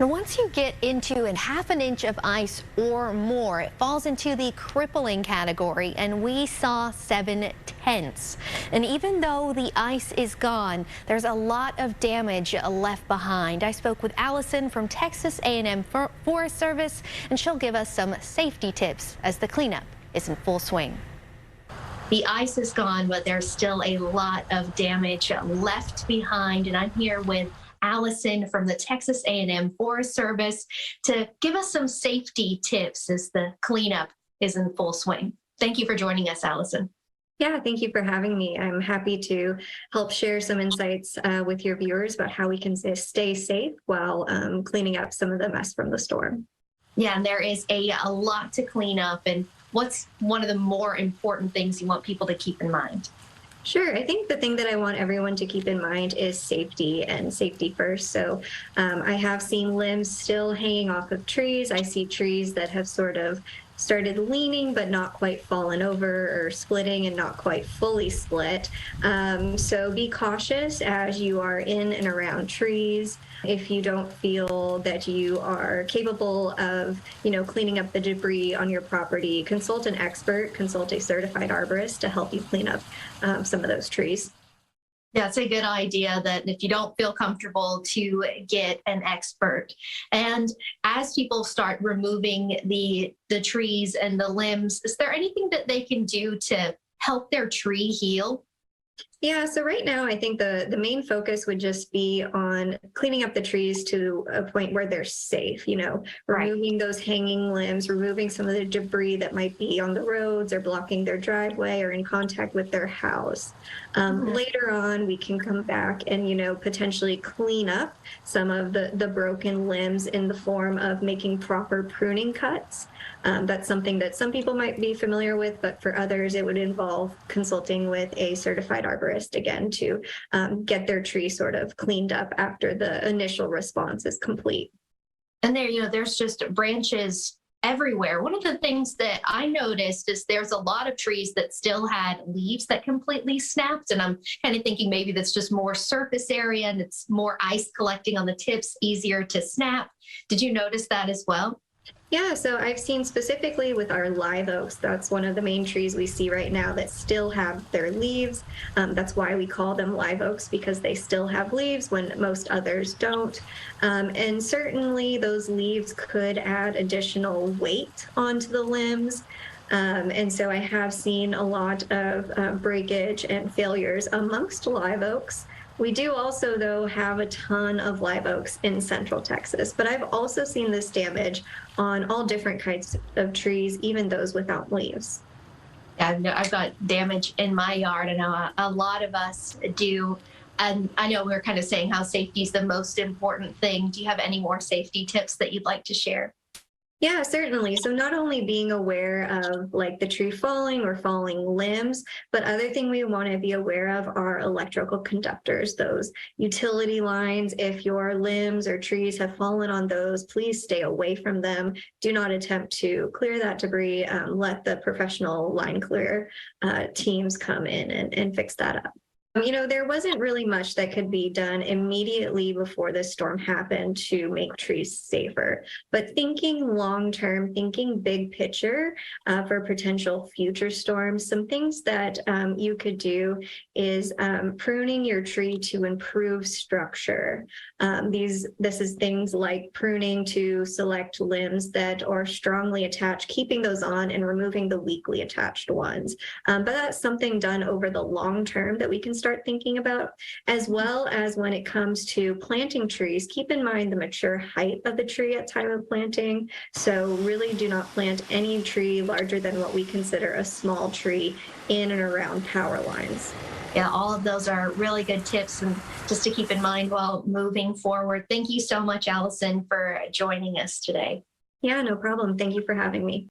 And once you get into a half an inch of ice or more, it falls into the crippling category, and we saw 7/10. And even though the ice is gone, there's a lot of damage left behind. I spoke with Alison from Texas A&M Forest Service, and she'll give us some safety tips as the cleanup is in full swing. The ice is gone, but there's still a lot of damage left behind, and I'm here with Alison from the Texas A&M Forest Service to give us some safety tips as the cleanup is in full swing. Thank you for joining us, Alison. Yeah, thank you for having me. I'm happy to help share some insights with your viewers about how we can stay safe while cleaning up some of the mess from the storm. Yeah, and there is a lot to clean up. And what's one of the more important things you want people to keep in mind? Sure. I think the thing that I want everyone to keep in mind is safety and safety first. So I have seen limbs still hanging off of trees. I see trees that have sort of started leaning but not quite fallen over, or splitting and not quite fully split. So be cautious as you are in and around trees. If you don't feel that you are capable of, cleaning up the debris on your property, consult an expert, consult a certified arborist to help you clean up some of those trees. Yeah, it's a good idea that if you don't feel comfortable, to get an expert. And as people start removing the trees and the limbs, is there anything that they can do to help their tree heal? Yeah, so right now I think the main focus would just be on cleaning up the trees to a point where they're safe, removing those hanging limbs, removing some of the debris that might be on the roads or blocking their driveway or in contact with their house. Later on, we can come back and, potentially clean up some of the broken limbs in the form of making proper pruning cuts. That's something that some people might be familiar with, but for others, it would involve consulting with a certified arborist again to get their tree sort of cleaned up after the initial response is complete. And there's just branches everywhere. One of the things that I noticed is there's a lot of trees that still had leaves that completely snapped. And I'm kind of thinking maybe that's just more surface area and it's more ice collecting on the tips, easier to snap. Did you notice that as well? Yeah, so I've seen specifically with our live oaks, that's one of the main trees we see right now that still have their leaves. That's why we call them live oaks, because they still have leaves when most others don't. And certainly those leaves could add additional weight onto the limbs. And so I have seen a lot of breakage and failures amongst live oaks. We do also, though, have a ton of live oaks in central Texas, but I've also seen this damage on all different kinds of trees, even those without leaves. Yeah, I've got damage in my yard. I know a lot of us do. And I know we're kind of saying how safety is the most important thing. Do you have any more safety tips that you'd like to share? Yeah, certainly. So not only being aware of like the tree falling or falling limbs, but other thing we want to be aware of are electrical conductors, those utility lines. If your limbs or trees have fallen on those, please stay away from them. Do not attempt to clear that debris. Let the professional line clear teams come in and fix that up. There wasn't really much that could be done immediately before this storm happened to make trees safer. But thinking long-term, thinking big picture for potential future storms, some things that you could do is pruning your tree to improve structure. This is things like pruning to select limbs that are strongly attached, keeping those on and removing the weakly attached ones. But that's something done over the long term that we can start thinking about, as well as when it comes to planting trees. Keep in mind the mature height of the tree at time of planting. So really do not plant any tree larger than what we consider a small tree in and around power lines. Yeah, all of those are really good tips and just to keep in mind while moving forward. Thank you so much, Alison, for joining us today. Yeah, no problem. Thank you for having me.